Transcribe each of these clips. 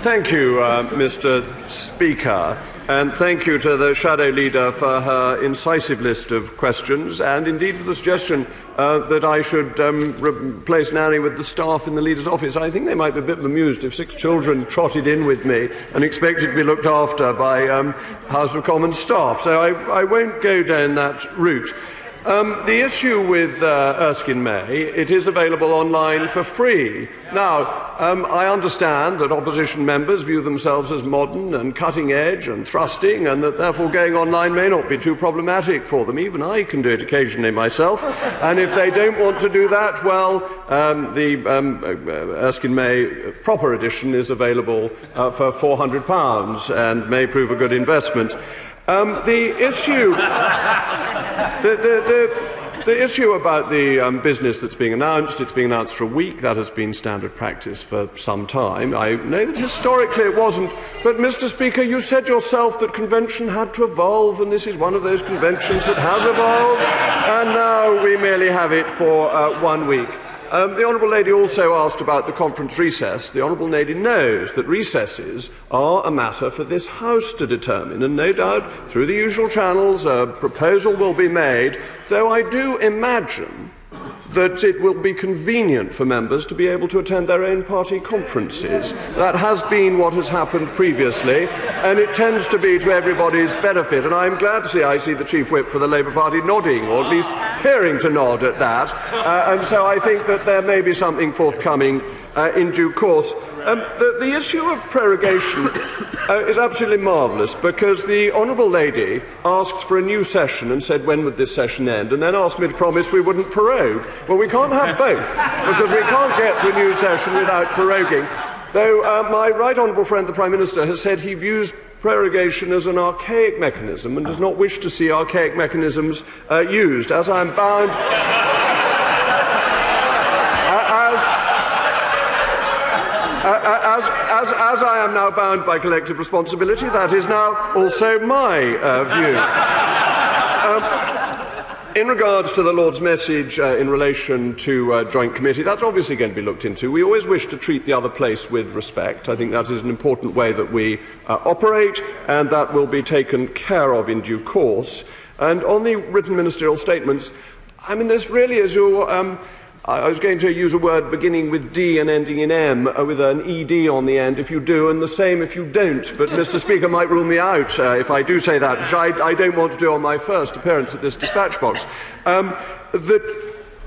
Thank you, Mr. Speaker, and thank you to the Shadow Leader for her incisive list of questions, and indeed for the suggestion that I should replace nanny with the staff in the Leader's office. I think they might be a bit bemused if 6 children trotted in with me and expected to be looked after by House of Commons staff, so I won't go down that route. The issue with Erskine May, it is available online for free. Now, I understand that opposition members view themselves as modern and cutting edge and thrusting, and that therefore going online may not be too problematic for them. Even I can do it occasionally myself. And if they don't want to do that, well, the Erskine May proper edition is available for £400 and may prove a good investment. The issue about the business that's being announced, it's being announced for a week. That has been standard practice for some time. I know that historically it wasn't, but Mr. Speaker, you said yourself that convention had to evolve, and this is one of those conventions that has evolved, and now we merely have it for 1 week. The Honourable Lady also asked about the conference recess. The Honourable Lady knows that recesses are a matter for this House to determine, and no doubt through the usual channels a proposal will be made, though I do imagine that it will be convenient for members to be able to attend their own party conferences. That has been what has happened previously, and it tends to be to everybody's benefit. And I'm glad to see I see the Chief Whip for the Labour Party nodding, or at least appearing to nod at that. And so I think that there may be something forthcoming in due course. The issue of prorogation is absolutely marvellous, because the Honourable Lady asked for a new session and said when would this session end, and then asked me to promise we wouldn't prorogue. Well, we can't have both, because we can't get to a new session without proroguing. Though my right honourable friend, the Prime Minister, has said he views prorogation as an archaic mechanism and does not wish to see archaic mechanisms used. As I am bound... As I am now bound by collective responsibility, that is now also my view. In regards to the Lord's message in relation to joint committee, that's obviously going to be looked into. We always wish to treat the other place with respect. I think that is an important way that we operate, and that will be taken care of in due course. And on the written ministerial statements, I mean, this really is your... I was going to use a word beginning with D and ending in M, with an ED on the end if you do, and the same if you don't. But Mr. Speaker might rule me out if I do say that, which I don't want to do on my first appearance at this dispatch box. That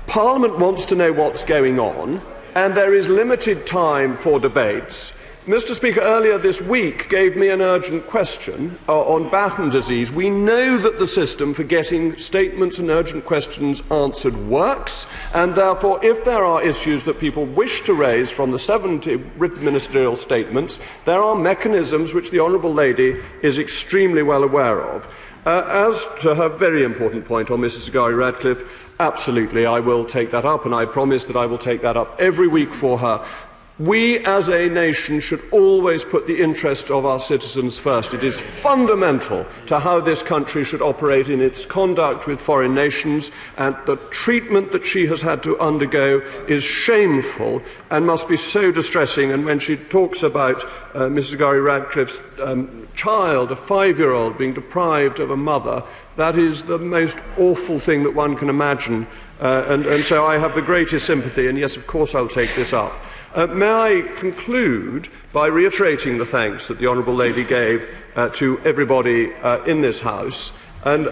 Parliament wants to know what's going on, and there is limited time for debates. Mr. Speaker, earlier this week gave me an urgent question on Batten disease. We know that the system for getting statements and urgent questions answered works, and therefore if there are issues that people wish to raise from the 70 written ministerial statements, there are mechanisms which the Honourable Lady is extremely well aware of. As to her very important point on Mrs. Zaghari-Ratcliffe, absolutely I will take that up, and I promise that I will take that up every week for her. We as a nation should always put the interests of our citizens first. It is fundamental to how this country should operate in its conduct with foreign nations, and the treatment that she has had to undergo is shameful and must be so distressing. And when she talks about Mrs. Zaghari-Ratcliffe's child, a 5-year-old, being deprived of a mother, that is the most awful thing that one can imagine. And so I have the greatest sympathy, and yes, of course I'll take this up. May I conclude by reiterating the thanks that the Honourable Lady gave to everybody in this House, and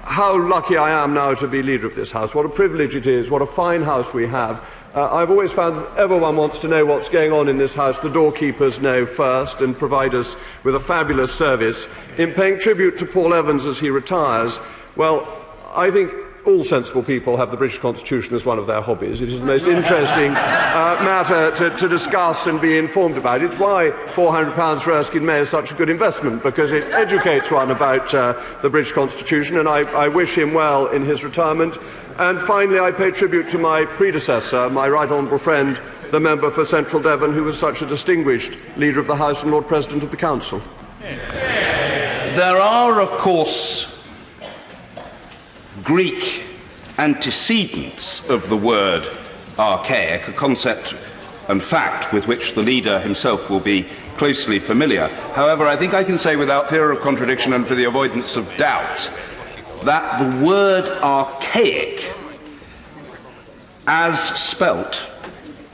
how lucky I am now to be Leader of this House. What a privilege it is, what a fine House we have. I've always found that everyone wants to know what's going on in this House. The doorkeepers know first and provide us with a fabulous service. In paying tribute to Paul Evans as he retires, well, I think all sensible people have the British Constitution as one of their hobbies. It is the most interesting matter to discuss and be informed about. It's why £400 for Erskine May is such a good investment, because it educates one about the British Constitution, and I wish him well in his retirement. And finally, I pay tribute to my predecessor, my right honourable friend, the member for Central Devon, who was such a distinguished Leader of the House and Lord President of the Council. There are, of course, Greek antecedents of the word archaic, a concept and fact with which the Leader himself will be closely familiar. However, I think I can say without fear of contradiction and for the avoidance of doubt that the word archaic, as spelt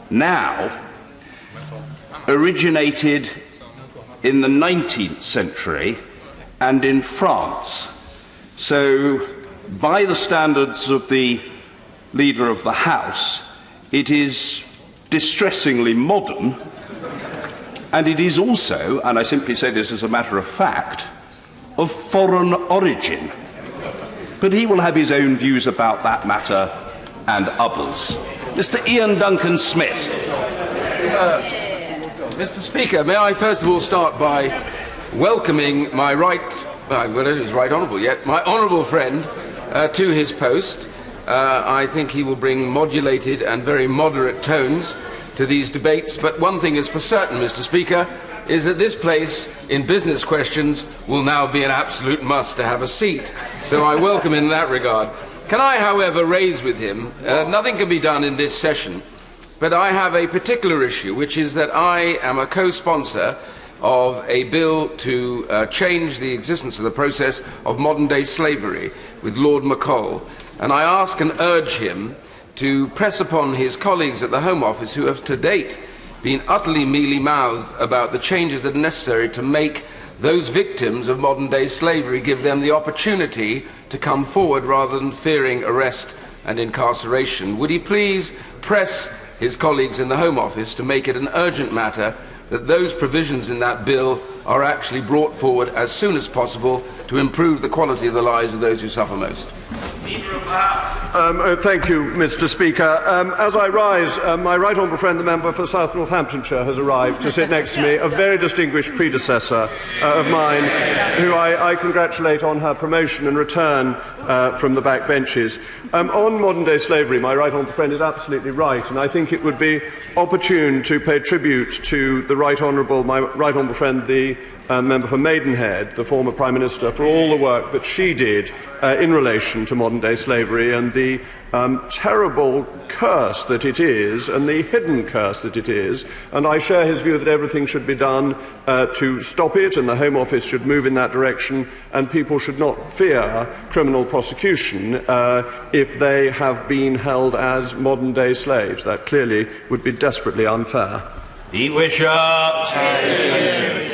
now, originated in the 19th century and in France. So, by the standards of the Leader of the House, it is distressingly modern, and it is also, and I simply say this as a matter of fact, of foreign origin. But he will have his own views about that matter and others. Mr. Ian Duncan Smith. Mr. Speaker, may I first of all start by welcoming my right honourable friend to his post. I think he will bring modulated and very moderate tones to these debates, but one thing is for certain, Mr. Speaker, is that this place in business questions will now be an absolute must to have a seat. So I welcome him in that regard. Can I, however, raise with him, nothing can be done in this session, but I have a particular issue, which is that I am a co-sponsor of a bill to change the existence of the process of modern-day slavery with Lord McColl. And I ask and urge him to press upon his colleagues at the Home Office, who have to date been utterly mealy-mouthed about the changes that are necessary to make those victims of modern-day slavery, give them the opportunity to come forward rather than fearing arrest and incarceration. Would he please press his colleagues in the Home Office to make it an urgent matter that those provisions in that bill are actually brought forward as soon as possible to improve the quality of the lives of those who suffer most? Thank you, Mr. Speaker. As I rise, my right honourable friend, the member for South Northamptonshire, has arrived to sit next to me, a very distinguished predecessor of mine, who I congratulate on her promotion and return from the back benches. On modern-day slavery, my right honourable friend is absolutely right, and I think it would be opportune to pay tribute to my right honourable friend, the member for Maidenhead, the former Prime Minister, for all the work that she did in relation to modern-day slavery and the terrible curse that it is and the hidden curse that it is. And I share his view that everything should be done to stop it, and the Home Office should move in that direction, and people should not fear criminal prosecution if they have been held as modern-day slaves. That clearly would be desperately unfair. Mr.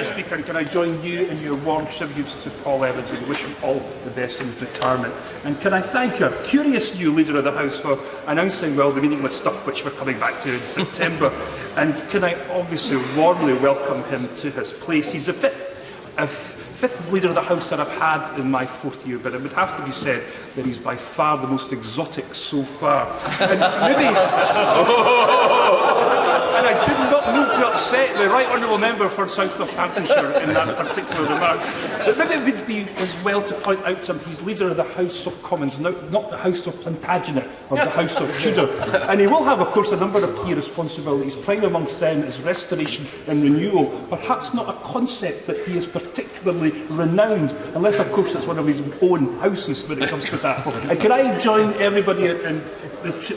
Speaker, and can I join you in your warm tributes to Paul Evans and wish him all the best in his retirement? And can I thank our curious new Leader of the House for announcing, well, the meaningless stuff which we're coming back to in September. And can I obviously warmly welcome him to his place. He's the fifth Leader of the House that I've had in my fourth year, but it would have to be said that he's by far the most exotic so far. And maybe... And I did not mean to upset the Right Honourable Member for South Northamptonshire in that particular remark. But maybe it would be as well to point out to him he's Leader of the House of Commons, not the House of Plantagenet or the House of Tudor. And he will have, of course, a number of key responsibilities. Prime amongst them is restoration and renewal, perhaps not a concept that he is particularly renowned, unless, of course, it's one of his own houses when it comes to that. And can I join everybody in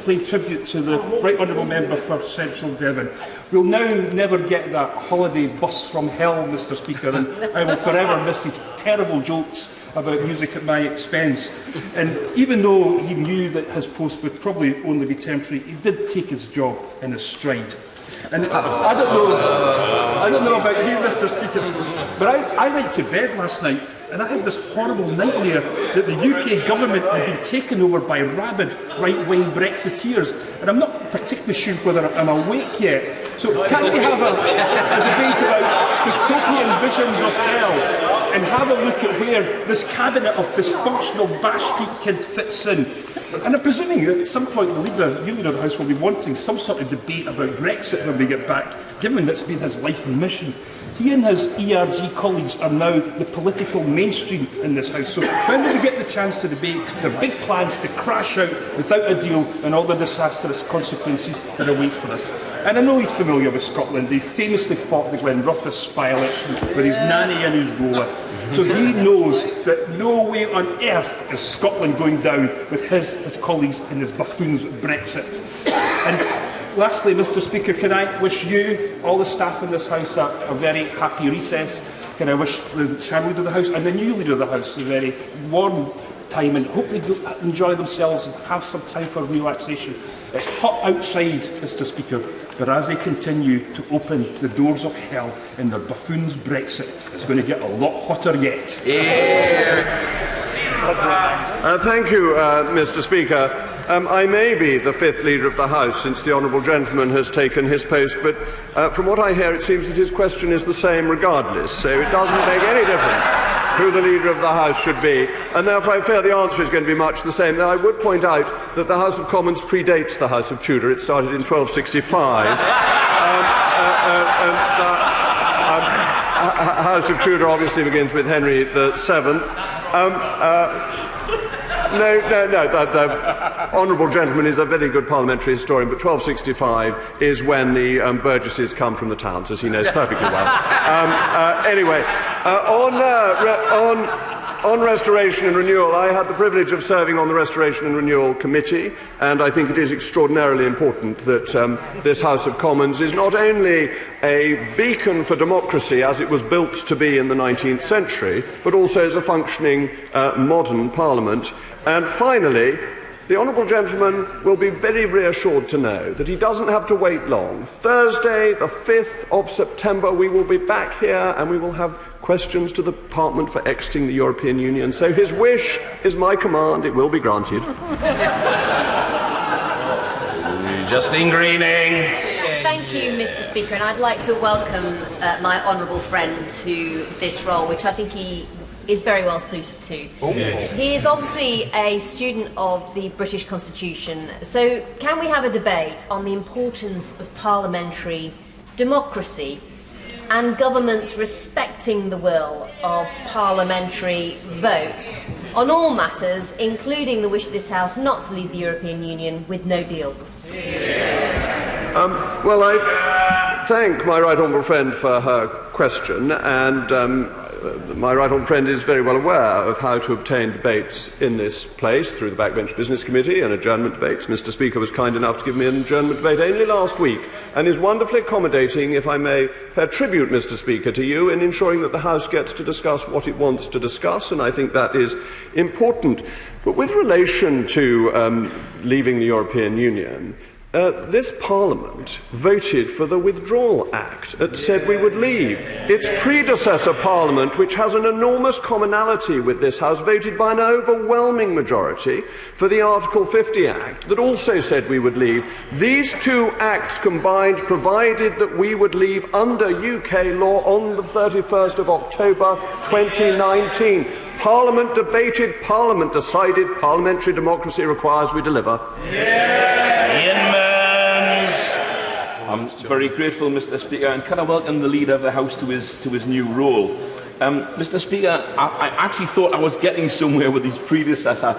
paying tribute to the Right Honourable Member for Central Devon? We'll now never get that holiday bus from hell, Mr. Speaker, and I will forever miss his terrible jokes about music at my expense. And even though he knew that his post would probably only be temporary, he did take his job in his stride. And I don't know about you, Mr. Speaker, but I went to bed last night and I had this horrible nightmare that the UK government had been taken over by rabid right-wing Brexiteers, and I'm not particularly sure whether I'm awake yet. So can we have a debate about dystopian visions of hell and have a look at where this cabinet of dysfunctional Bash Street kid fits in? And I'm presuming that at some point the Leader of the House will be wanting some sort of debate about Brexit when we get back, given that's been his life and mission. He and his ERG colleagues are now the political mainstream in this House. So when we get the chance to debate their big plans to crash out without a deal and all the disastrous consequences that await for us. And I know he's familiar with Scotland. He famously fought the Glenrothes by-election with his nanny and his roller. So he knows that no way on earth is Scotland going down with his colleagues and his buffoons Brexit. And Lastly, Mr Speaker, can I wish you, all the staff in this House, a very happy recess. Can I wish the Shadow Leader of the House and the new Leader of the House a very warm time, and hope they enjoy themselves and have some time for relaxation. It's hot outside, Mr Speaker, but as they continue to open the doors of hell in their buffoon's Brexit, it's going to get a lot hotter yet. Thank you, Mr Speaker. I may be the fifth Leader of the House since the Honourable Gentleman has taken his post, but from what I hear it seems that his question is the same regardless, so it doesn't make any difference who the Leader of the House should be, and therefore I fear the answer is going to be much the same. Though I would point out that the House of Commons predates the House of Tudor. It started in 1265. House of Tudor obviously begins with Henry VII. No, the Honourable Gentleman is a very good parliamentary historian, but 1265 is when the Burgesses come from the towns, as he knows perfectly well. Anyway, on restoration and renewal, I had the privilege of serving on the Restoration and Renewal Committee, and I think it is extraordinarily important that this House of Commons is not only a beacon for democracy, as it was built to be in the 19th century, but also as a functioning modern Parliament. And finally, the Honourable Gentleman will be very reassured to know that he doesn't have to wait long. Thursday, the 5th of September, we will be back here and we will have questions to the Department for exiting the European Union. So his wish is my command. It will be granted. Justine Greening. Thank you, Mr Speaker, and I'd like to welcome my honourable friend to this role, which I think he is very well suited to. He is obviously a student of the British Constitution, so can we have a debate on the importance of parliamentary democracy and governments respecting the will of parliamentary votes on all matters, including the wish of this House not to leave the European Union with no deal? Well, I thank my right honourable friend for her question, and my right honourable friend is very well aware of how to obtain debates in this place through the Backbench Business Committee and adjournment debates. Mr Speaker was kind enough to give me an adjournment debate only last week, and is wonderfully accommodating, if I may pay tribute, Mr Speaker, to you in ensuring that the House gets to discuss what it wants to discuss, and I think that is important. But with relation to leaving the European Union, this Parliament voted for the Withdrawal Act that said we would leave. Its predecessor Parliament, which has an enormous commonality with this House, voted by an overwhelming majority for the Article 50 Act that also said we would leave. These two acts combined provided that we would leave under UK law on the 31st of October 2019. Parliament debated, Parliament decided, parliamentary democracy requires we deliver. I'm very grateful, Mr Speaker, and can I welcome the Leader of the House to his new role. Mr Speaker, I actually thought I was getting somewhere with his predecessor,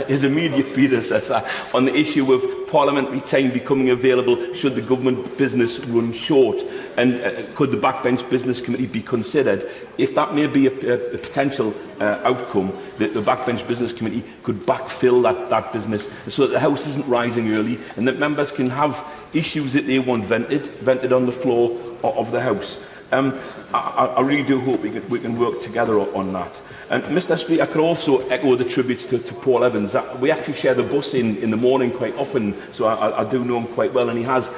his immediate predecessor, on the issue of parliamentary time becoming available should the government business run short, and could the Backbench Business Committee be considered. If that may be a potential outcome, that the Backbench Business Committee could backfill that business so that the House isn't rising early and that members can have issues that they want vented on the floor of the House. I really do hope we can work together on that. And Mr Speaker, I could also echo the tributes to Paul Evans. We actually share the bus in the morning quite often, so I do know him quite well, and he has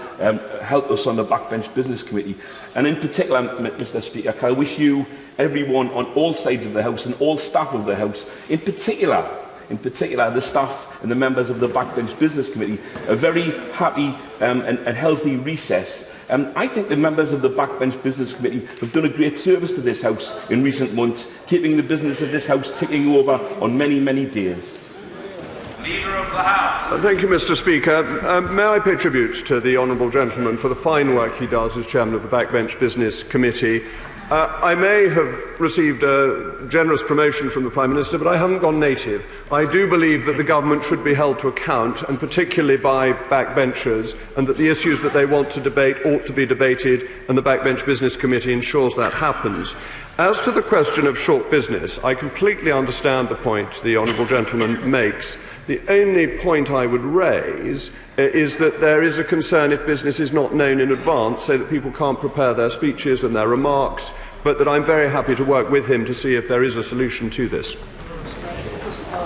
helped us on the Backbench Business Committee. And in particular, Mr Speaker, I wish you, everyone on all sides of the House and all staff of the House, in particular the staff and the members of the Backbench Business Committee, a very happy and healthy recess. I think the members of the Backbench Business Committee have done a great service to this House in recent months, keeping the business of this House ticking over on many, many days. Leader of the House. Thank you, Mr Speaker. May I pay tribute to the honourable gentleman for the fine work he does as chairman of the Backbench Business Committee. I may have received a generous promotion from the Prime Minister, but I haven't gone native. I do believe that the government should be held to account, and particularly by backbenchers, and that the issues that they want to debate ought to be debated, and the Backbench Business Committee ensures that happens. As to the question of short business, I completely understand the point the honourable gentleman makes. The only point I would raise is that there is a concern if business is not known in advance, so that people can't prepare their speeches and their remarks, but that I'm very happy to work with him to see if there is a solution to this.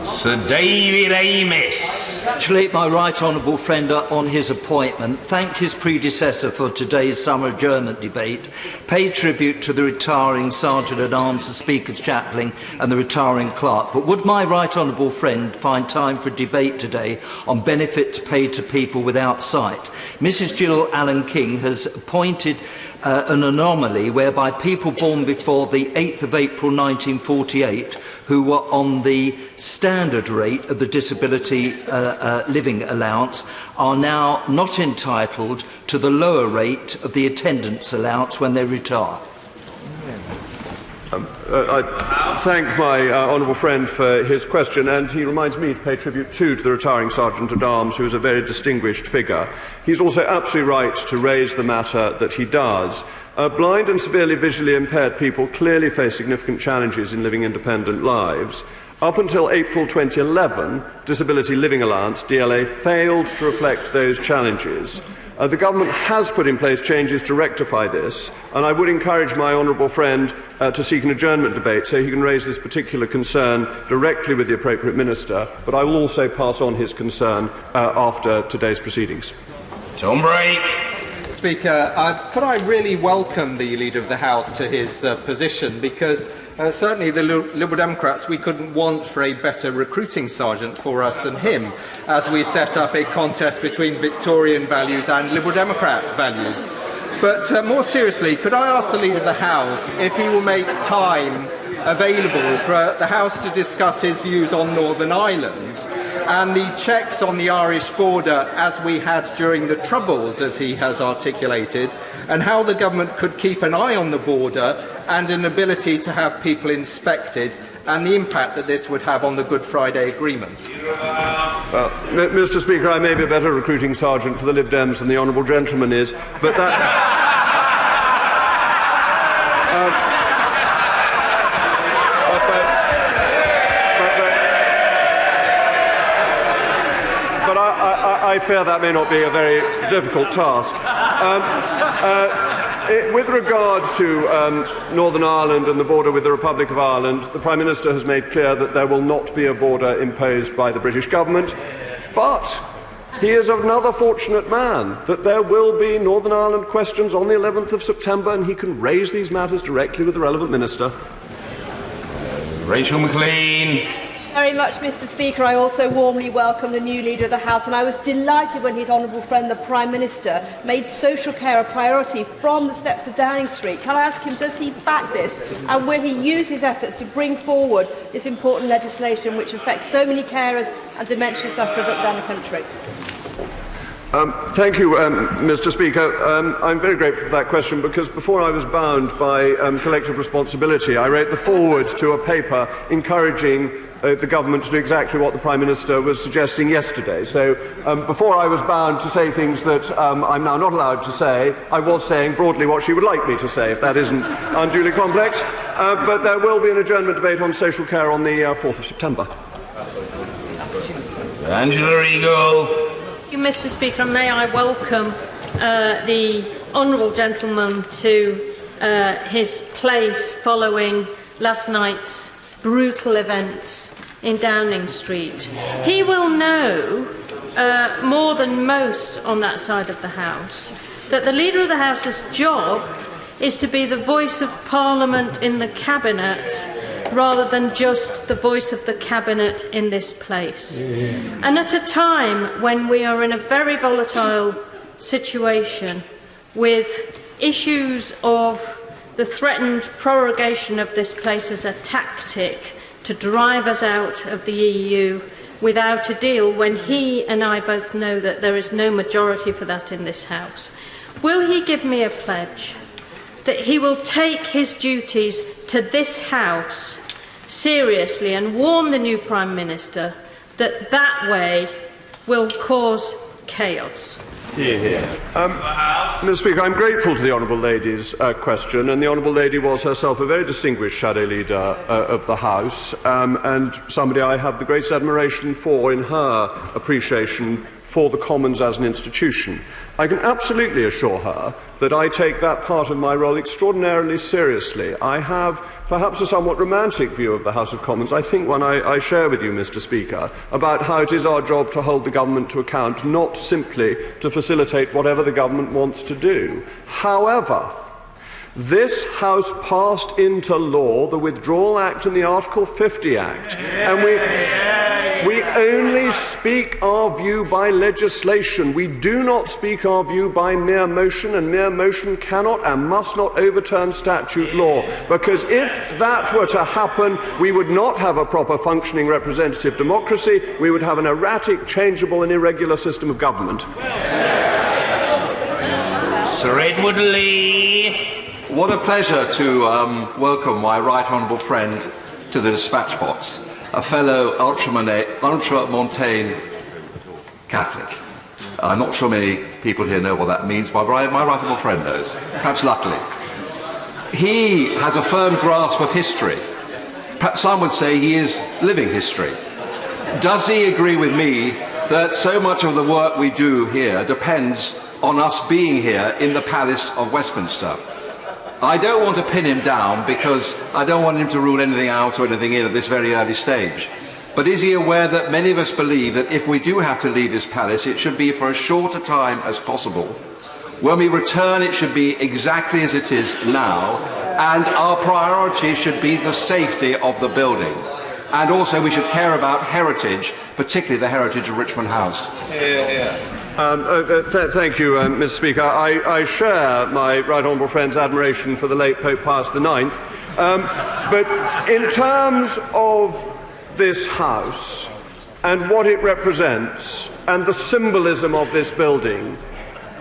Sir David Amis. Congratulate my right honourable friend on his appointment, thank his predecessor for today's summer adjournment debate, pay tribute to the retiring Sergeant-at-Arms, the Speaker's chaplain and the retiring clerk. But would my right honourable friend find time for a debate today on benefits paid to people without sight? Mrs Jill Allen King has appointed an anomaly whereby people born before the 8th of April 1948 who were on the standard rate of the disability living allowance are now not entitled to the lower rate of the attendance allowance when they retire. I thank my honourable friend for his question, and he reminds me to pay tribute to the retiring Sergeant-at-Arms, who is a very distinguished figure. He's also absolutely right to raise the matter that he does. Blind and severely visually impaired people clearly face significant challenges in living independent lives. Up until April 2011, Disability Living Allowance, DLA, failed to reflect those challenges. The government has put in place changes to rectify this, and I would encourage my honourable friend to seek an adjournment debate so he can raise this particular concern directly with the appropriate minister, but I will also pass on his concern after today's proceedings. Tom Brake. Speaker, could I really welcome the Leader of the House to his position, because certainly the Liberal Democrats, we couldn't want for a better recruiting sergeant for us than him, as we set up a contest between Victorian values and Liberal Democrat values. But more seriously, could I ask the Leader of the House if he will make time available for the House to discuss his views on Northern Ireland and the checks on the Irish border as we had during the Troubles, as he has articulated, and how the government could keep an eye on the border and an ability to have people inspected, and the impact that this would have on the Good Friday Agreement. Mr. Speaker, I may be a better recruiting sergeant for the Lib Dems than the honourable gentleman is, but that... I fear that may not be a very difficult task. With regard to Northern Ireland and the border with the Republic of Ireland, the Prime Minister has made clear that there will not be a border imposed by the British government, but he is another fortunate man that there will be Northern Ireland questions on the 11th of September, and he can raise these matters directly with the relevant minister. Rachel McLean. Very much, Mr. Speaker. I also warmly welcome the new Leader of the House, and I was delighted when his honourable friend, the Prime Minister, made social care a priority from the steps of Downing Street. Can I ask him, does he back this, and will he use his efforts to bring forward this important legislation which affects so many carers and dementia sufferers up and down the country? Thank you, Mr. Speaker. I'm very grateful for that question, because before I was bound by collective responsibility, I wrote the foreword to a paper encouraging the government to do exactly what the Prime Minister was suggesting yesterday. So before I was bound to say things that I'm now not allowed to say, I was saying broadly what she would like me to say, if that isn't unduly complex. But there will be an adjournment debate on social care on the 4th of September. Angela Eagle. Mr. Speaker, may I welcome the honourable gentleman to his place following last night's brutal events in Downing Street. He will know more than most on that side of the House that the Leader of the House's job is to be the voice of Parliament in the Cabinet rather than just the voice of the Cabinet in this place. And at a time when we are in a very volatile situation with issues of the threatened prorogation of this place as a tactic to drive us out of the EU without a deal, when he and I both know that there is no majority for that in this House. Will he give me a pledge that he will take his duties to this House seriously and warn the new Prime Minister that that way will cause chaos? Mr. Speaker, I'm grateful to the Honourable Lady's question, and the Honourable Lady was herself a very distinguished shadow leader of the House, and somebody I have the greatest admiration for in her appreciation for the Commons as an institution. I can absolutely assure her that I take that part of my role extraordinarily seriously. I have perhaps a somewhat romantic view of the House of Commons, I think one I share with you, Mr. Speaker, about how it is our job to hold the government to account, not simply to facilitate whatever the government wants to do. However, this House passed into law the Withdrawal Act and the Article 50 Act, and we only speak our view by legislation. We do not speak our view by mere motion, and mere motion cannot and must not overturn statute law, because if that were to happen, we would not have a proper functioning representative democracy. We would have an erratic, changeable and irregular system of government. Sir Edward Lee. What a pleasure to welcome my right honourable friend to the dispatch box, a fellow ultramontane Catholic. I'm not sure many people here know what that means, but my right honourable friend knows, perhaps luckily. He has a firm grasp of history. Perhaps some would say he is living history. Does he agree with me that so much of the work we do here depends on us being here in the Palace of Westminster? I don't want to pin him down because I don't want him to rule anything out or anything in at this very early stage. But is he aware that many of us believe that if we do have to leave this palace, it should be for as short a time as possible? When we return, it should be exactly as it is now, and our priority should be the safety of the building. And also we should care about heritage, particularly the heritage of Richmond House. Thank you, Mr. Speaker. I share my right honourable friend's admiration for the late Pope Pius IX. But in terms of this House and what it represents and the symbolism of this building,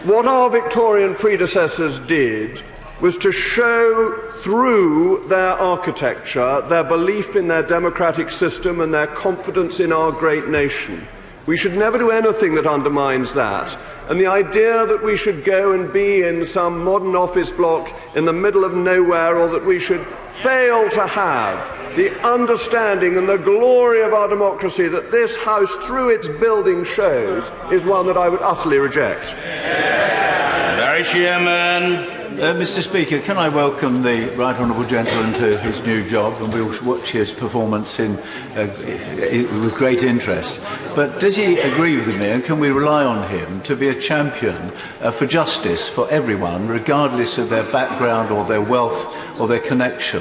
what our Victorian predecessors did was to show through their architecture their belief in their democratic system and their confidence in our great nation. We should never do anything that undermines that. And the idea that we should go and be in some modern office block in the middle of nowhere, or that we should fail to have the understanding and the glory of our democracy that this House, through its building, shows, is one that I would utterly reject. Barry Shearman. Mr. Speaker, can I welcome the right honourable gentleman to his new job, and we'll watch his performance with great interest. But does he agree with me, and can we rely on him to be a champion for justice for everyone, regardless of their background or their wealth or their connection?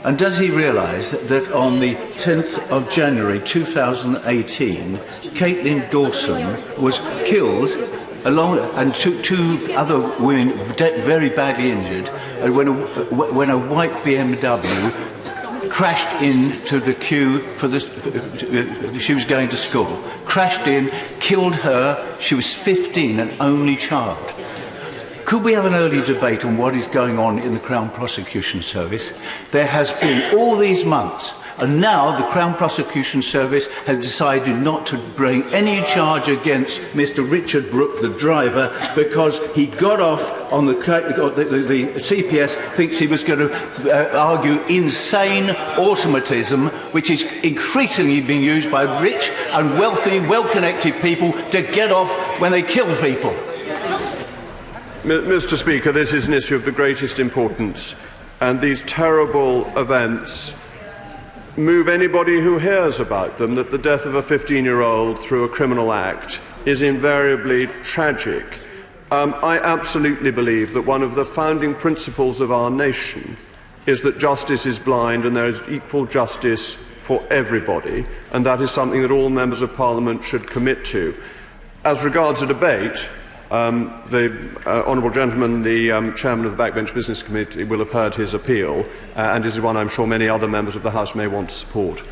And does he realise that on the 10th of January 2018, Caitlin Dawson was killed and two other women very badly injured when a white BMW crashed into the queue she was going to school. Crashed in, killed her. She was 15, an only child. Could we have an early debate on what is going on in the Crown Prosecution Service? There has been all these months, and now the Crown Prosecution Service has decided not to bring any charge against Mr. Richard Brook, the driver, because he got off on the CPS thinks he was going to argue insane automatism, which is increasingly being used by rich and wealthy, well-connected people to get off when they kill people. Mr. Speaker, this is an issue of the greatest importance, and these terrible events move anybody who hears about them. That the death of a 15-year-old through a criminal act is invariably tragic. I absolutely believe that one of the founding principles of our nation is that justice is blind and there is equal justice for everybody, and that is something that all members of Parliament should commit to. As regards a debate, the honourable gentleman, the chairman of the Backbench Business Committee, will have heard his appeal, and this is one I'm sure many other members of the House may want to support.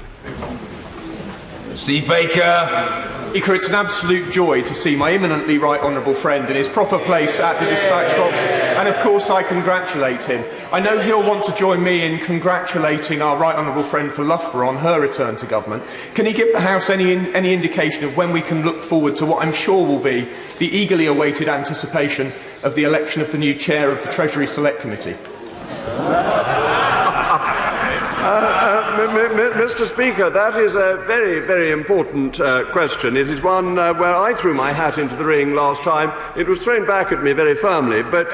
Steve Baker. Speaker, it's an absolute joy to see my eminently right honourable friend in his proper place at the dispatch box, and of course I congratulate him. I know he'll want to join me in congratulating our right honourable friend for Loughborough on her return to government. Can he give the House any indication of when we can look forward to what I'm sure will be the eagerly awaited anticipation of the election of the new chair of the Treasury Select Committee? Mr. Speaker, that is a very, very important question. It is one where I threw my hat into the ring last time. It was thrown back at me very firmly, but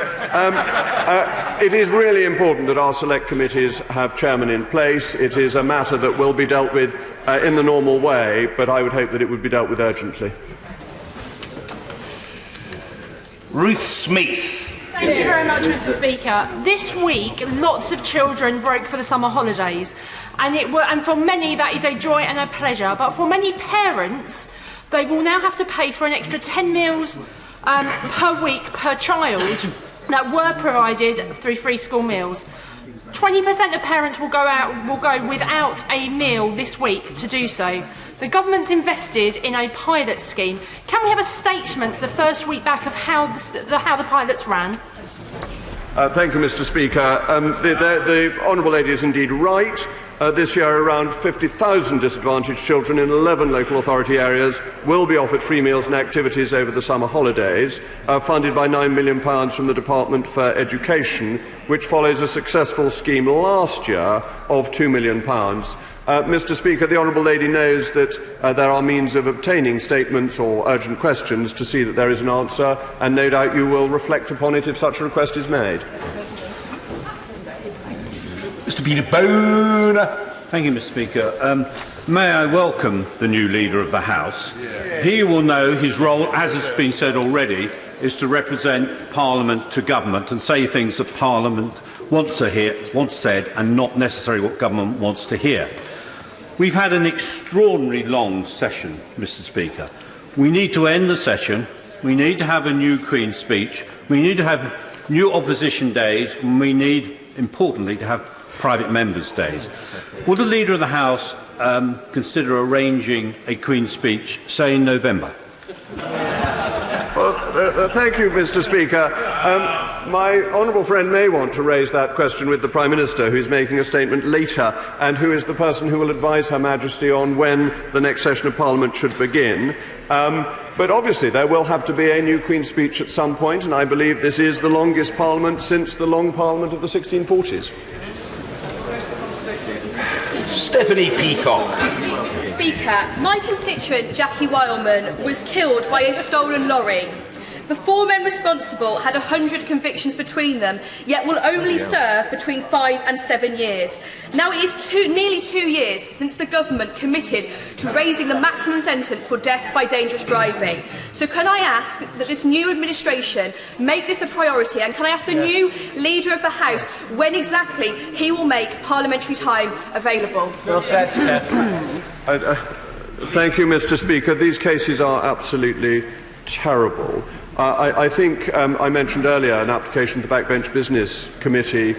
it is really important that our select committees have chairmen in place. It is a matter that will be dealt with in the normal way, but I would hope that it would be dealt with urgently. Ruth Smith. Thank you very much, Mr. Speaker. This week, lots of children broke for the summer holidays, and for many that is a joy and a pleasure. But for many parents, they will now have to pay for an extra 10 meals per week per child that were provided through free school meals. 20% of parents will go without a meal this week to do so. The government's invested in a pilot scheme. Can we have a statement the first week back of how the pilots ran? Thank you, Mr. Speaker. The Honourable Lady is indeed right. This year, around 50,000 disadvantaged children in 11 local authority areas will be offered free meals and activities over the summer holidays, funded by £9 million from the Department for Education, which follows a successful scheme last year of £2 million. Mr. Speaker, the Honourable Lady knows that there are means of obtaining statements or urgent questions to see that there is an answer, and no doubt you will reflect upon it if such a request is made. Mr. Peter Bone. Thank you, Mr. Speaker. May I welcome the new Leader of the House. He will know his role, as has been said already, is to represent Parliament to government and say things that Parliament wants said and not necessarily what government wants to hear. We've had an extraordinarily long session, Mr. Speaker. We need to end the session. We need to have a new Queen's speech. We need to have new opposition days. And we need, importantly, to have private members' days. Will the Leader of the House consider arranging a Queen's speech, say in November? Well, thank you, Mr. Speaker. My honourable friend may want to raise that question with the Prime Minister, who is making a statement later, and who is the person who will advise Her Majesty on when the next session of Parliament should begin. But obviously there will have to be a new Queen's speech at some point, and I believe this is the longest Parliament since the long Parliament of the 1640s. Stephanie Peacock. Mr. Speaker, my constituent Jackie Wildman was killed by a stolen lorry. The four men responsible had 100 convictions between them, yet will only serve between 5 and 7 years. Now it is nearly 2 years since the government committed to raising the maximum sentence for death by dangerous driving. So can I ask that this new administration make this a priority, and can I ask the new Leader of the House when exactly he will make parliamentary time available? Well said, Steph. Thank you, Mr. Speaker. These cases are absolutely terrible. I think I mentioned earlier an application to the Backbench Business Committee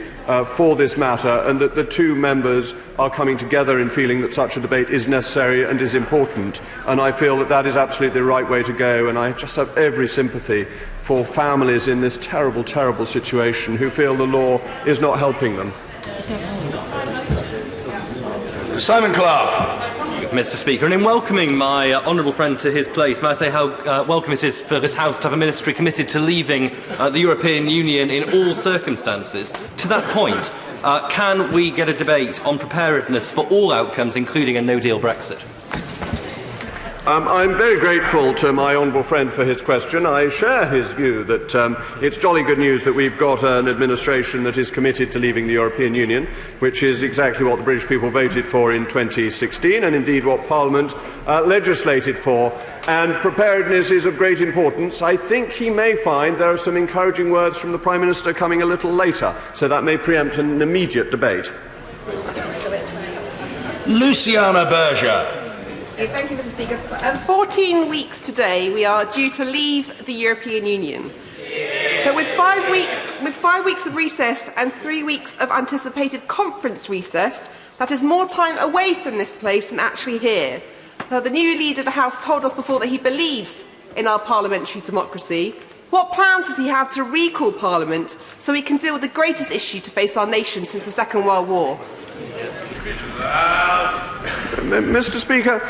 for this matter, and that the two members are coming together in feeling that such a debate is necessary and is important. And I feel that that is absolutely the right way to go, and I just have every sympathy for families in this terrible, terrible situation who feel the law is not helping them. Simon Clark. Mr. Speaker, and in welcoming my honourable friend to his place, may I say how welcome it is for this House to have a ministry committed to leaving the European Union in all circumstances. To that point, can we get a debate on preparedness for all outcomes, including a no-deal Brexit? I'm very grateful to my honourable friend for his question. I share his view that it's jolly good news that we've got an administration that is committed to leaving the European Union, which is exactly what the British people voted for in 2016, and indeed what Parliament legislated for. And preparedness is of great importance. I think he may find there are some encouraging words from the Prime Minister coming a little later, so that may preempt an immediate debate. Luciana Berger. Thank you, Mr. Speaker. 14 weeks today, we are due to leave the European Union. But with 5 weeks of recess and 3 weeks of anticipated conference recess, that is more time away from this place than actually here. The new Leader of the House told us before that he believes in our parliamentary democracy. What plans does he have to recall Parliament so he can deal with the greatest issue to face our nation since the Second World War? Mr. Speaker,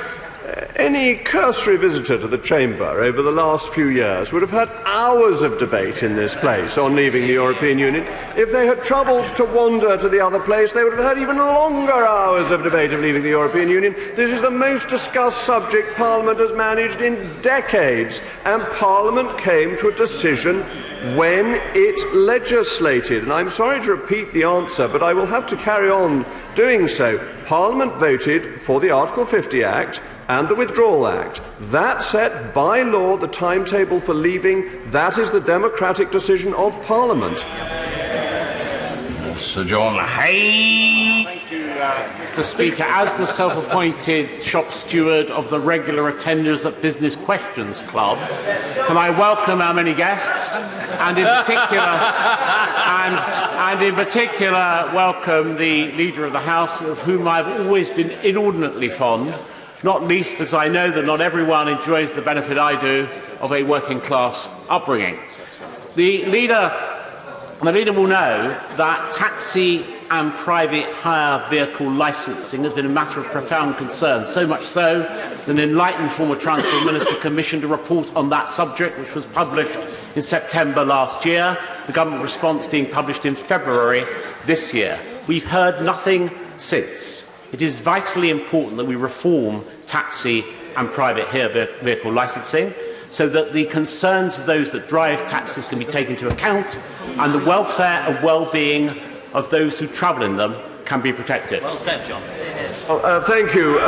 any cursory visitor to the Chamber over the last few years would have had hours of debate in this place on leaving the European Union. If they had troubled to wander to the other place, they would have had even longer hours of debate of leaving the European Union. This is the most discussed subject Parliament has managed in decades, and Parliament came to a decision when it legislated. And I'm sorry to repeat the answer, but I will have to carry on doing so. Parliament voted for the Article 50 Act and the Withdrawal Act. That set by law the timetable for leaving. That is the democratic decision of Parliament. Sir John Hay. Thank you, Mr. Speaker. As the self-appointed shop steward of the regular attenders at Business Questions Club, can I welcome our many guests, and in particular, welcome the Leader of the House, of whom I've always been inordinately fond, not least because I know that not everyone enjoys the benefit I do of a working-class upbringing. The leader will know that taxi and private hire vehicle licensing has been a matter of profound concern, so much so that an enlightened former Transport Minister commissioned a report on that subject, which was published in September last year, the government response being published in February this year. We've heard nothing since. It is vitally important that we reform taxi and private hire vehicle licensing so that the concerns of those that drive taxis can be taken into account and the welfare and well-being of those who travel in them can be protected. Well said, John. Thank you,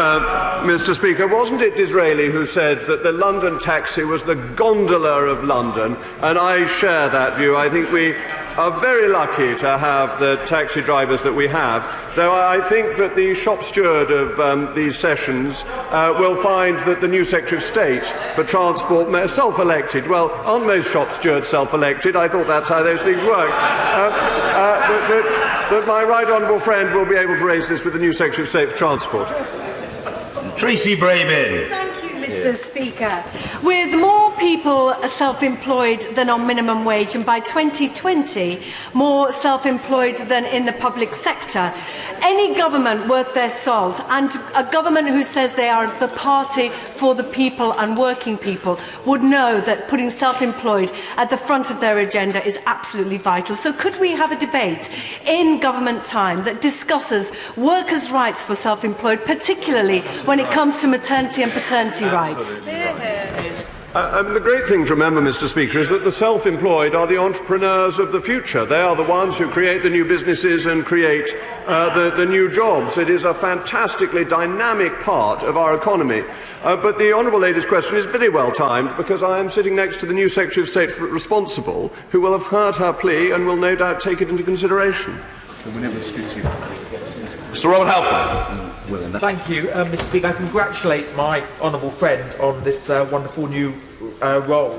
Mr. Speaker. Wasn't it Disraeli who said that the London taxi was the gondola of London? And I share that view. I think we are very lucky to have the taxi drivers that we have, though I think that the shop steward of these sessions will find that the new Secretary of State for Transport, self-elected, well, aren't most shop stewards self-elected? I thought that's how those things worked. That my right honourable friend will be able to raise this with the new Secretary of State for Transport. Tracy Brabin. Thank you, Mr. Speaker. With more people self-employed than on minimum wage, and by 2020 more self-employed than in the public sector, any government worth their salt, and a government who says they are the party for the people and working people, would know that putting self-employed at the front of their agenda is absolutely vital. So could we have a debate in government time that discusses workers' rights for self-employed, particularly when it comes to maternity and paternity rights? The great thing to remember, Mr. Speaker, is that the self-employed are the entrepreneurs of the future. They are the ones who create the new businesses and create the new jobs. It is a fantastically dynamic part of our economy. But the Honourable Lady's question is very well timed, because I am sitting next to the new Secretary of State responsible, who will have heard her plea and will no doubt take it into consideration. Mr. Robert Halford. Thank you, Mr. Speaker. I congratulate my honourable friend on this wonderful new role.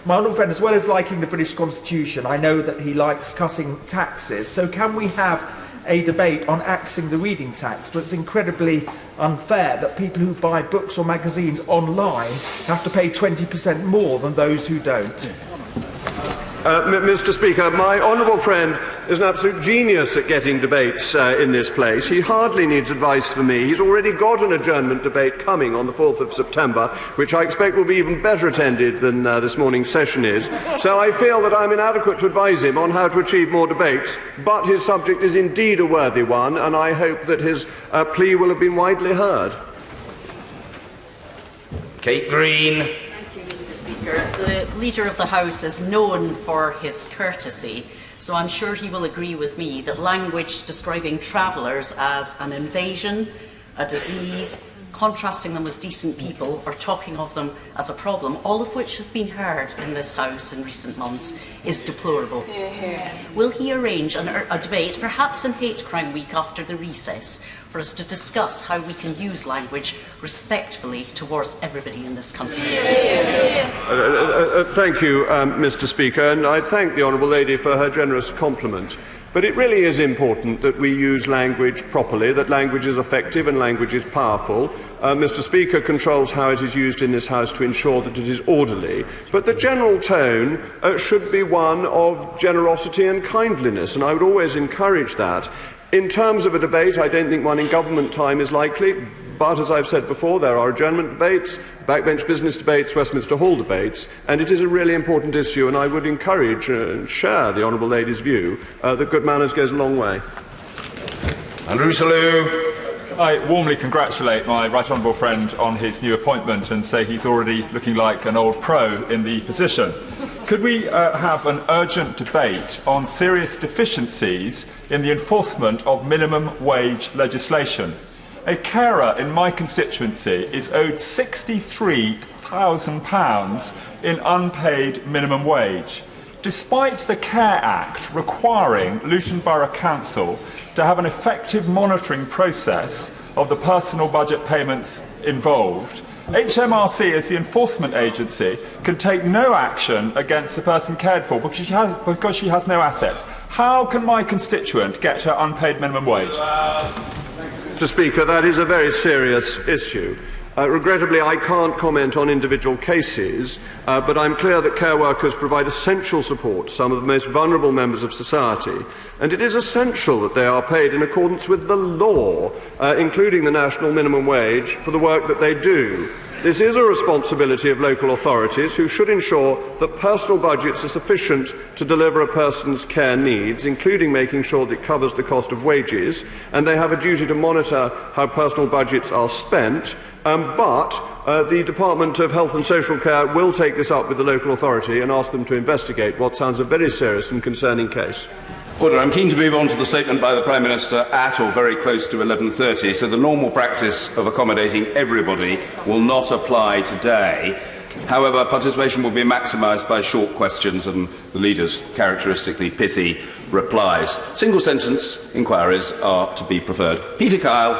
My honourable friend, as well as liking the British Constitution, I know that he likes cutting taxes. So can we have a debate on axing the reading tax? But it's incredibly unfair that people who buy books or magazines online have to pay 20% more than those who don't. Mr. Speaker, my honourable friend is an absolute genius at getting debates in this place. He hardly needs advice from me. He's already got an adjournment debate coming on the 4th of September, which I expect will be even better attended than this morning's session is. So I feel that I'm inadequate to advise him on how to achieve more debates, but his subject is indeed a worthy one, and I hope that his plea will have been widely heard. Kate Green. The Leader of the House is known for his courtesy, so I'm sure he will agree with me that language describing travellers as an invasion, a disease, contrasting them with decent people, or talking of them as a problem, all of which have been heard in this House in recent months, is deplorable. Will he arrange a debate, perhaps in Hate Crime Week after the recess, for us to discuss how we can use language respectfully towards everybody in this country? Thank you, Mr. Speaker, and I thank the Honourable Lady for her generous compliment. But it really is important that we use language properly, that language is effective and language is powerful. Mr. Speaker controls how it is used in this House to ensure that it is orderly. But the general tone should be one of generosity and kindliness, and I would always encourage that. In terms of a debate, I don't think one in government time is likely, but as I've said before, there are adjournment debates, backbench business debates, Westminster Hall debates, and it is a really important issue, and I would encourage and share the Honourable Lady's view that good manners goes a long way. Andrew Salu. I warmly congratulate my right honourable friend on his new appointment and say he's already looking like an old pro in the position. Could we have an urgent debate on serious deficiencies in the enforcement of minimum wage legislation? A carer in my constituency is owed £63,000 in unpaid minimum wage, despite the Care Act requiring Luton Borough Council to have an effective monitoring process of the personal budget payments involved. HMRC, as the enforcement agency, can take no action against the person cared for because she has no assets. How can my constituent get her unpaid minimum wage? Mr. Speaker, that is a very serious issue. Regrettably, I can't comment on individual cases, but I'm clear that care workers provide essential support to some of the most vulnerable members of society, and it is essential that they are paid in accordance with the law, including the national minimum wage, for the work that they do. This is a responsibility of local authorities, who should ensure that personal budgets are sufficient to deliver a person's care needs, including making sure that it covers the cost of wages, and they have a duty to monitor how personal budgets are spent. But the Department of Health and Social Care will take this up with the local authority and ask them to investigate what sounds a very serious and concerning case. Order. I'm keen to move on to the statement by the Prime Minister at or very close to 11:30, so the normal practice of accommodating everybody will not apply today. However, participation will be maximised by short questions and the Leader's characteristically pithy replies. Single-sentence inquiries are to be preferred. Peter Kyle.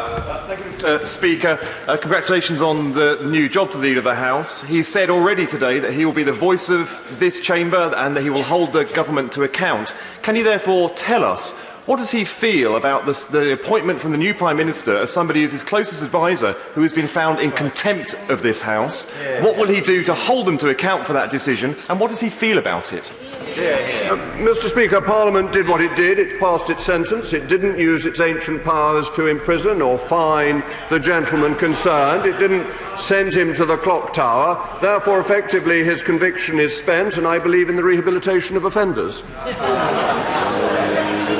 Thank you, Mr. Speaker. Congratulations on the new job to the Leader of the House. He said already today that he will be the voice of this chamber and that he will hold the government to account. Can you therefore tell us, what does he feel about the appointment from the new Prime Minister of somebody who is his closest advisor who has been found in contempt of this House? What will he do to hold them to account for that decision, and what does he feel about it? Mr. Speaker, Parliament did what it did. It passed its sentence. It didn't use its ancient powers to imprison or fine the gentleman concerned. It didn't send him to the clock tower. Therefore, effectively, his conviction is spent, and I believe in the rehabilitation of offenders.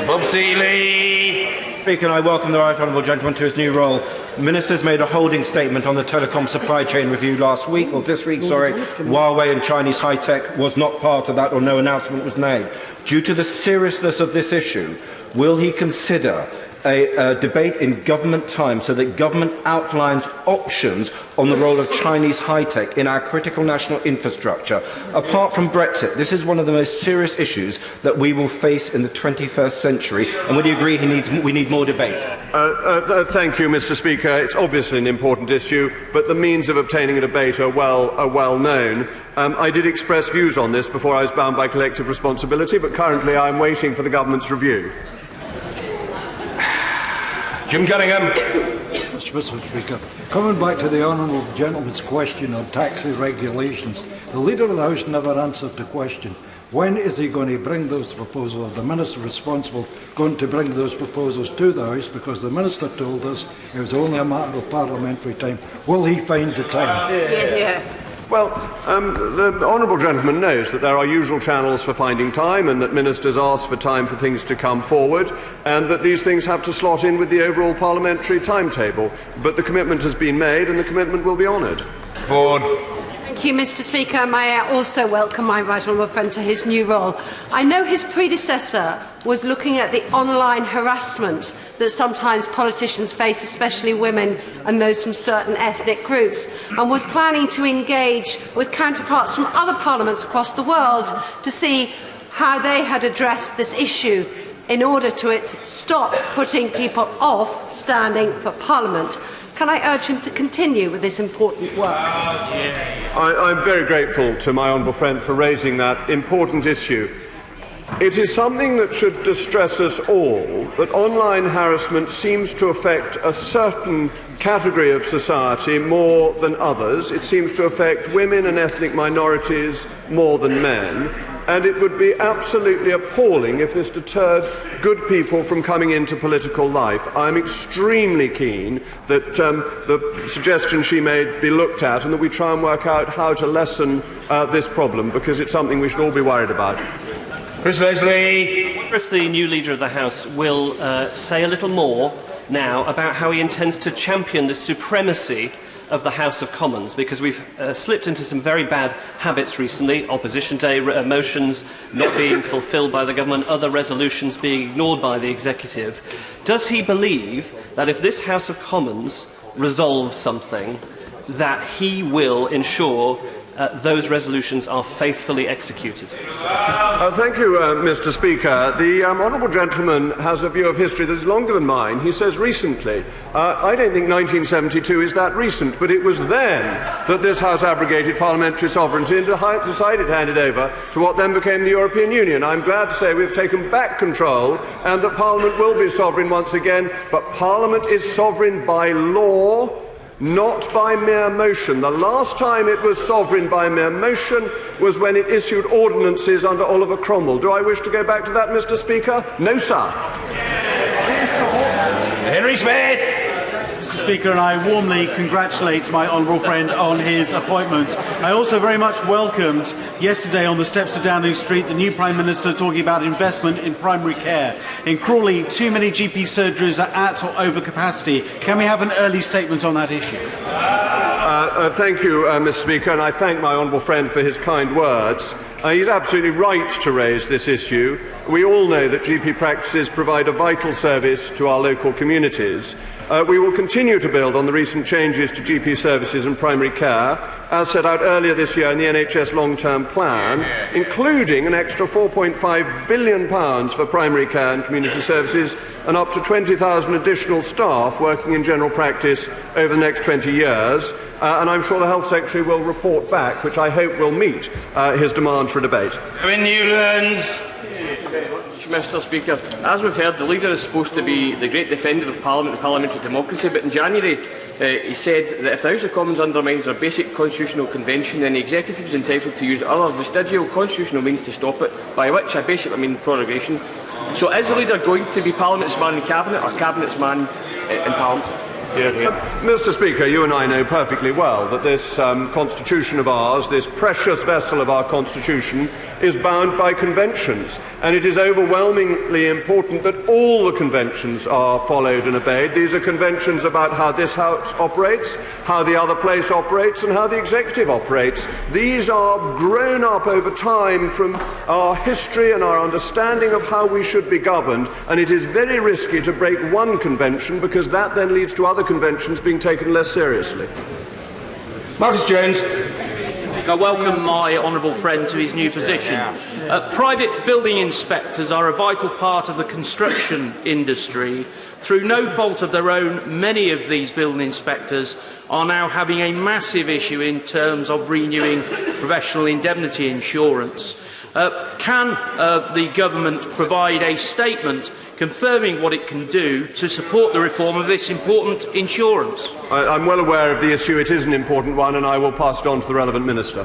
Bob Seeley. Speaker, I welcome the right honourable gentleman to his new role. Ministers made a holding statement on the telecom supply chain review last week, or this week, Huawei and Chinese high-tech was not part of that, or no announcement was made. Due to the seriousness of this issue, will he consider a debate in government time so that government outlines options on the role of Chinese high-tech in our critical national infrastructure? Apart from Brexit, this is one of the most serious issues that we will face in the 21st century, and would you agree we need more debate? Thank you, Mr. Speaker. It's obviously an important issue, but the means of obtaining a debate are well known. I did express views on this before I was bound by collective responsibility, but currently I'm waiting for the government's review. Jim Cunningham. Mr. Speaker, coming back to the honourable gentleman's question on taxi regulations, the Leader of the House never answered the question. When is he going to bring those proposals? The Minister responsible going to bring those proposals to the House, because the Minister told us it was only a matter of parliamentary time. Will he find the time? Well, the honourable gentleman knows that there are usual channels for finding time, and that ministers ask for time for things to come forward, and that these things have to slot in with the overall parliamentary timetable. But the commitment has been made, and the commitment will be honoured. Ford. Thank you, Mr. Speaker. May I also welcome my right honourable friend to his new role. I know his predecessor was looking at the online harassment that sometimes politicians face, especially women and those from certain ethnic groups, and was planning to engage with counterparts from other parliaments across the world to see how they had addressed this issue in order to stop putting people off standing for Parliament. Can I urge him to continue with this important work? I'm very grateful to my honourable friend for raising that important issue. It is something that should distress us all, that online harassment seems to affect a certain category of society more than others. It seems to affect women and ethnic minorities more than men. And it would be absolutely appalling if this deterred good people from coming into political life. I'm extremely keen that the suggestion she made be looked at and that we try and work out how to lessen this problem, because it's something we should all be worried about. Chris Leslie. If the new Leader of the House will say a little more now about how he intends to champion the supremacy of the House of Commons, because we've slipped into some very bad habits recently: Opposition Day motions not being fulfilled by the government, other resolutions being ignored by the executive. Does he believe that if this House of Commons resolves something, that he will ensure those resolutions are faithfully executed? Thank you, Mr. Speaker. The honourable gentleman has a view of history that is longer than mine. He says recently. I don't think 1972 is that recent, but it was then that this House abrogated parliamentary sovereignty and decided to hand it over to what then became the European Union. I'm glad to say we've taken back control and that Parliament will be sovereign once again, but Parliament is sovereign by law, not by mere motion. The last time it was sovereign by mere motion was when it issued ordinances under Oliver Cromwell. Do I wish to go back to that, Mr. Speaker? No, sir. Henry Smith. Mr. Speaker, and I warmly congratulate my honourable friend on his appointment. I also very much welcomed yesterday on the steps of Downing Street the new Prime Minister talking about investment in primary care. In Crawley, too many GP surgeries are at or over capacity. Can we have an early statement on that issue? Thank you, Mr. Speaker, and I thank my honourable friend for his kind words. He's absolutely right to raise this issue. We all know that GP practices provide a vital service to our local communities. We will continue to build on the recent changes to GP services and primary care, as set out earlier this year in the NHS long-term plan, including an extra £4.5 billion for primary care and community services and up to 20,000 additional staff working in general practice over the next 20 years. And I'm sure the Health Secretary will report back, which I hope will meet his demand for a debate. Newlands. Mr. Speaker, as we've heard, the leader is supposed to be the great defender of Parliament and parliamentary democracy, but in January he said that if the House of Commons undermines our basic constitutional convention, then the executive is entitled to use other vestigial constitutional means to stop it, by which I basically mean prorogation. So is the leader going to be Parliament's man in Cabinet or Cabinet's man in Parliament? Mr. Speaker, you and I know perfectly well that this constitution of ours, this precious vessel of our constitution, is bound by conventions, and it is overwhelmingly important that all the conventions are followed and obeyed. These are conventions about how this House operates, how the other place operates, and how the executive operates. These are grown up over time from our history and our understanding of how we should be governed, and it is very risky to break one convention, because that then leads to other conventions being taken less seriously. Marcus Jones. I welcome my honourable friend to his new position. Private building inspectors are a vital part of the construction industry. Through no fault of their own, many of these building inspectors are now having a massive issue in terms of renewing professional indemnity insurance. Can the government provide a statement confirming what it can do to support the reform of this important insurance? I'm well aware of the issue. It is an important one, and I will pass it on to the relevant minister.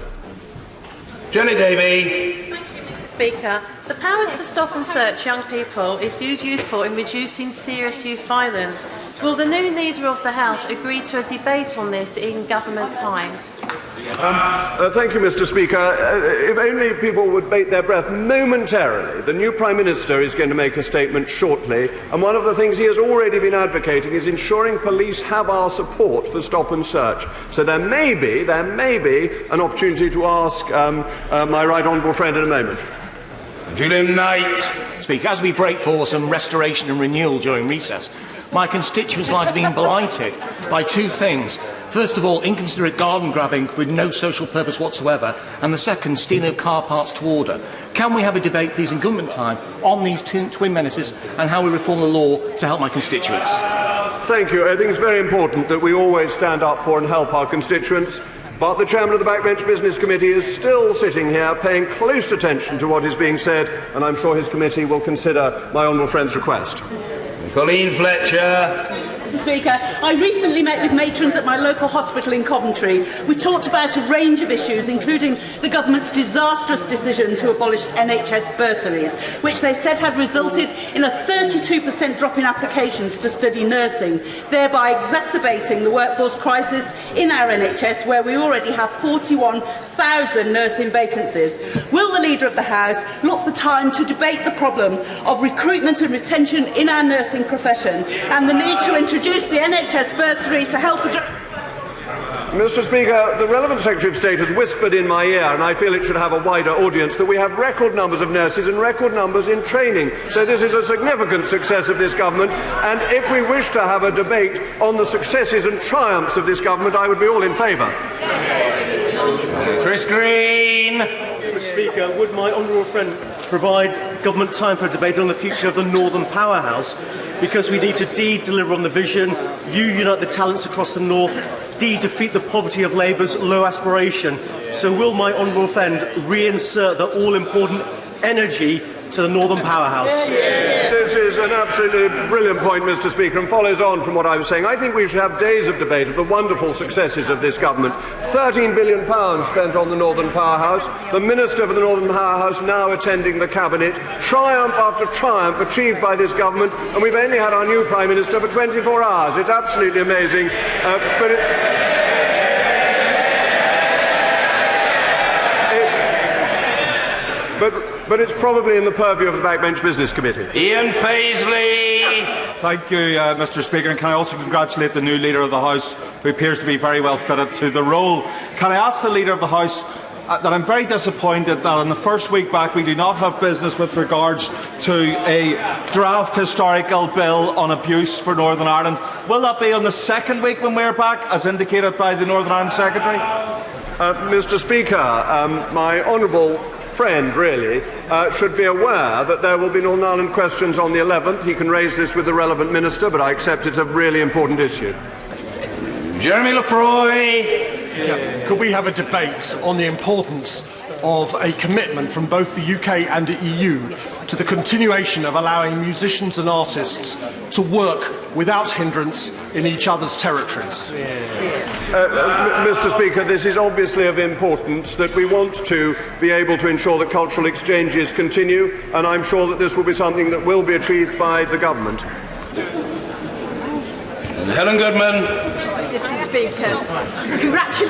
Jenny Davey. Mr. Speaker, the powers to stop and search young people is viewed useful in reducing serious youth violence. Will the new Leader of the House agree to a debate on this in government time? Thank you, Mr. Speaker. If only people would bait their breath momentarily. The new Prime Minister is going to make a statement shortly, and one of the things he has already been advocating is ensuring police have our support for stop and search. So there may be an opportunity to ask my right honourable friend in a moment. Julian Knight. Speaker, as we break for some restoration and renewal during recess, my constituents' lives are being blighted by two things. First of all, inconsiderate garden grabbing with no social purpose whatsoever, and the second, stealing of car parts to order. Can we have a debate, please, in government time on these twin menaces and how we reform the law to help my constituents? Thank you. I think it's very important that we always stand up for and help our constituents. But the chairman of the Backbench Business Committee is still sitting here paying close attention to what is being said, and I'm sure his committee will consider my honourable friend's request. Colleen Fletcher. Mr. Speaker, I recently met with matrons at my local hospital in Coventry. We talked about a range of issues, including the government's disastrous decision to abolish NHS bursaries, which they said had resulted in a 32% drop in applications to study nursing, thereby exacerbating the workforce crisis in our NHS, where we already have 41,000 nursing vacancies. Will the Leader of the House look for time to debate the problem of recruitment and retention in our nursing profession and the need to introduce the NHS bursary to help address... Mr. Speaker, the relevant Secretary of State has whispered in my ear, and I feel it should have a wider audience, that we have record numbers of nurses and record numbers in training. So this is a significant success of this government, and if we wish to have a debate on the successes and triumphs of this government, I would be all in favour. Chris Green. Mr. Speaker, would my honourable friend provide government time for a debate on the future of the Northern Powerhouse? Because we need to deliver on the vision, unite the talents across the North, defeat the poverty of Labour's low aspiration. So will my honourable friend reinsert the all-important energy to the Northern Powerhouse? This is an absolutely brilliant point, Mr. Speaker, and follows on from what I was saying. I think we should have days of debate of the wonderful successes of this government. £13 billion spent on the Northern Powerhouse, the Minister for the Northern Powerhouse now attending the Cabinet, triumph after triumph achieved by this government, and we've only had our new Prime Minister for 24 hours. It's absolutely amazing. But it's probably in the purview of the Backbench Business Committee. Ian Paisley. Thank you, Mr. Speaker, and can I also congratulate the new Leader of the House, who appears to be very well fitted to the role. Can I ask the Leader of the House that I'm very disappointed that in the first week back we do not have business with regards to a draft historical bill on abuse for Northern Ireland. Will that be on the second week when we're back, as indicated by the Northern Ireland Secretary? Mr. Speaker, my honourable friend really should be aware that there will be Northern Ireland questions on the 11th. He can raise this with the relevant minister, but I accept it's a really important issue. Jeremy Lefroy. Could we have a debate on the importance of a commitment from both the UK and the EU to the continuation of allowing musicians and artists to work without hindrance in each other's territories? Mr. Speaker, this is obviously of importance, that we want to be able to ensure that cultural exchanges continue, and I'm sure that this will be something that will be achieved by the government. Helen Goodman. Mr. Speaker,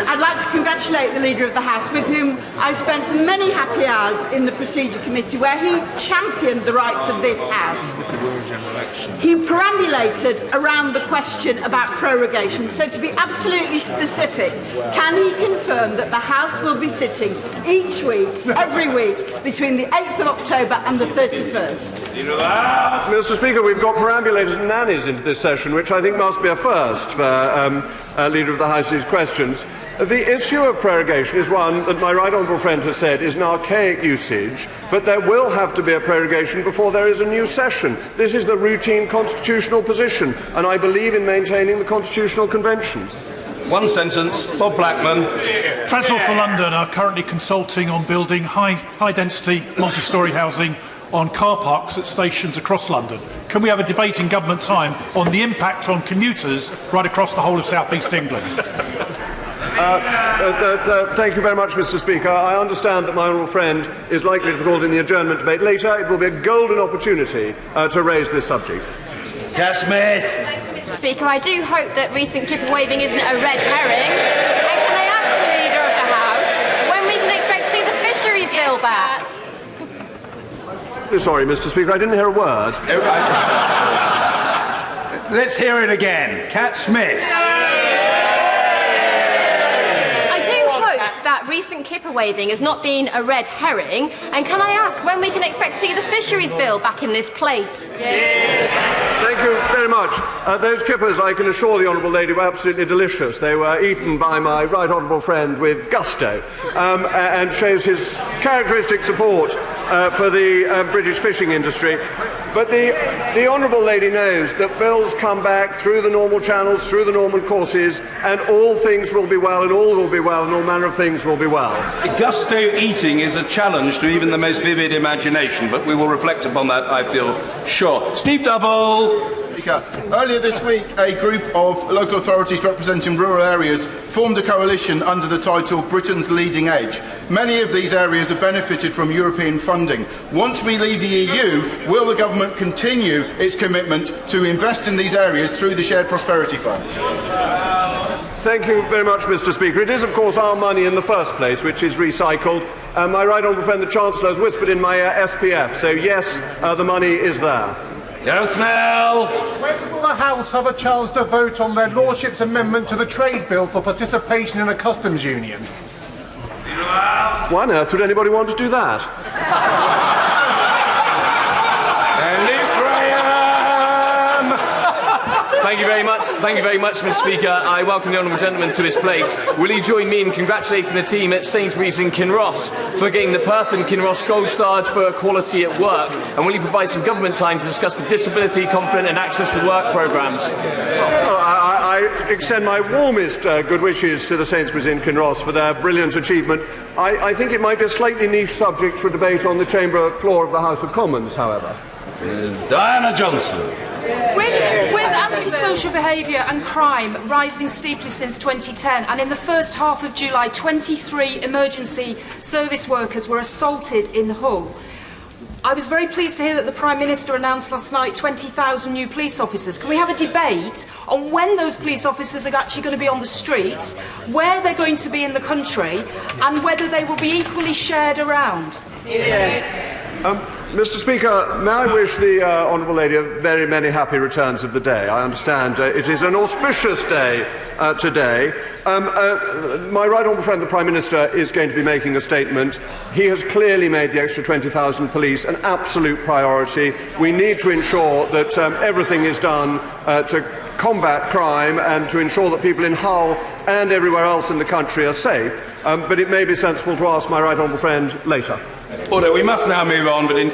I'd like to congratulate the Leader of the House, with whom I've spent many happy hours in the Procedure Committee, where he championed the rights of this House. He perambulated around the question about prorogation. So to be absolutely specific, can he confirm that the House will be sitting each week, every week, between the 8th of October and the 31st? Mr. Speaker, we've got perambulated nannies into this session, which I think must be a first for Leader of the House's questions. The issue of prorogation is one that my right honourable friend has said is an archaic usage, but there will have to be a prorogation before there is a new session. This is the routine constitutional position, and I believe in maintaining the constitutional conventions. One sentence. Bob Blackman. Transport for London are currently consulting on building high-density multi-storey housing on car parks at stations across London. Can we have a debate in government time on the impact on commuters right across the whole of South East England? Thank you very much, Mr. Speaker. I understand that my honourable friend is likely to be called in the adjournment debate later. It will be a golden opportunity to raise this subject. Cass Smith. Mr. Speaker, I do hope that recent kipper waving isn't a red herring. And can I ask the Leader of the House when we can expect to see the fisheries bill back? Sorry, Mr. Speaker, I didn't hear a word. Let's hear it again. Cat Smith. I do hope that recent kipper waving has not been a red herring. And can I ask when we can expect to see the fisheries bill back in this place? Thank you very much. Those kippers, I can assure the honourable lady, were absolutely delicious. They were eaten by my right honourable friend with gusto, and shows his characteristic support for the British fishing industry. But the honourable lady knows that bills come back through the normal channels, through the normal courses, and all things will be well, and all will be well, and all manner of things will be well. Gusto eating is a challenge to even the most vivid imagination, but we will reflect upon that, I feel sure. Steve Double. Earlier this week, a group of local authorities representing rural areas formed a coalition under the title Britain's Leading Edge. Many of these areas have benefited from European funding. Once we leave the EU, will the government continue its commitment to invest in these areas through the Shared Prosperity Fund? Thank you very much, Mr. Speaker. It is, of course, our money in the first place, which is recycled. My right honourable friend, the Chancellor, has whispered in my SPF, so yes, the money is there. Go Snell! When will the House have a chance to vote on their Lordship's amendment to the trade bill for participation in a customs union? Why on earth would anybody want to do that? Thank you very much, Mr. Speaker. I welcome the honourable gentleman to his place. Will he join me in congratulating the team at Sainsbury's in Kinross for getting the Perth and Kinross Gold Stars for Equality at Work? And will he provide some government time to discuss the Disability, Confident and Access to Work programmes? I extend my warmest good wishes to the Sainsbury's in Kinross for their brilliant achievement. I think it might be a slightly niche subject for debate on the chamber floor of the House of Commons, however. Diana Johnson. With antisocial behaviour and crime rising steeply since 2010, and in the first half of July, 23 emergency service workers were assaulted in Hull. I was very pleased to hear that the Prime Minister announced last night 20,000 new police officers. Can we have a debate on when those police officers are actually going to be on the streets, where they're going to be in the country, and whether they will be equally shared around? Mr. Speaker, may I wish the honourable lady a very many happy returns of the day. I understand it is an auspicious day today. My right honourable friend, the Prime Minister, is going to be making a statement. He has clearly made the extra 20,000 police an absolute priority. We need to ensure that everything is done to combat crime and to ensure that people in Hull and everywhere else in the country are safe. But it may be sensible to ask my right honourable friend later. Order, we must now move on, but in